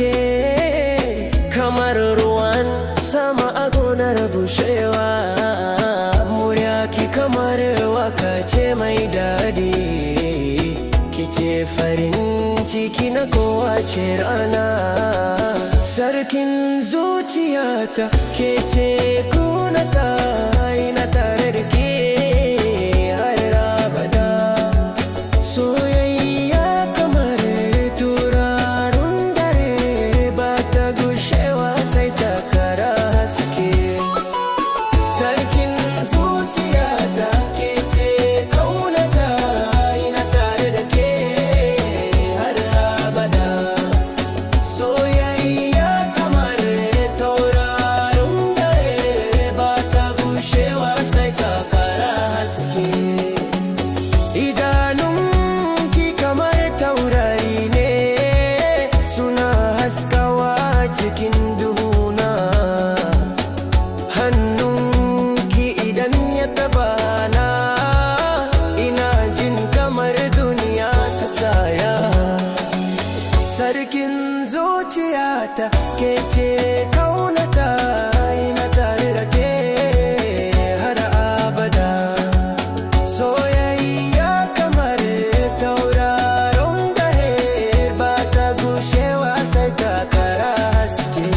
ke kamar ruwan sama a gonar bushewa. Murya ki kamar waka ce mai daɗi, ki ce farin ciki na kowace rana. Sarkin zuciyata ke ce kunata, ina tare da ke har abada. Soyayya kamar turarun dare, ba ta gushewa sai ta kara haske. Sarkin zuciyata ke ce kaunata, ina tare da ke har abada. Soyayya kamar tauraron dare, ba ta gushewa sai ta kara haske. Idanunki kamar taurari ne, suna haskawa cikin duhuna. Hannunki idan ya taba na, ina jin kamar duniya ta tsaya. Sarkin zuciyata ke ce kaunata, ina tare da ke har abada. Soyayya kamar tauraron dare, ba ta gushewa sai ta kara haske.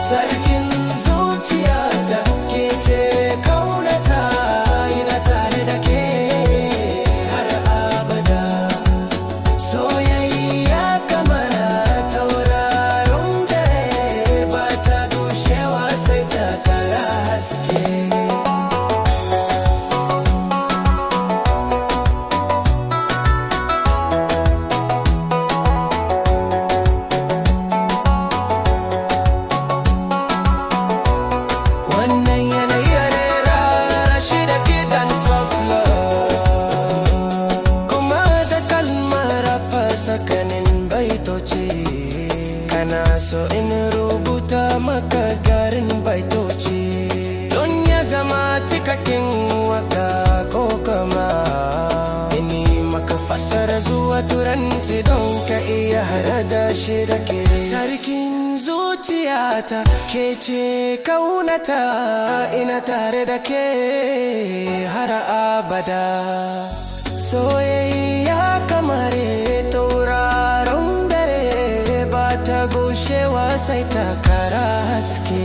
Sarkin zuciyata ke ce kaunata, ina tare da ke har abada. Soyayya kamar tauraron dare, ba ta gushewa sai ta kara haske. Wannan yanayi rera shi da kiɗan soft love, kuma da kalmar fasakanin baitoci. Kana so in rubuta maka garin baitoci, don ya zama cikakken waka ko kama. Ini maka fassara zuwa turanci don ka iya harada shi da ke. Sarkin zuciyata ke ce kaunata, ina tare da ke har abada. Soyayya kamar tauraron dare, ba ta gushewa sai ta kara haske.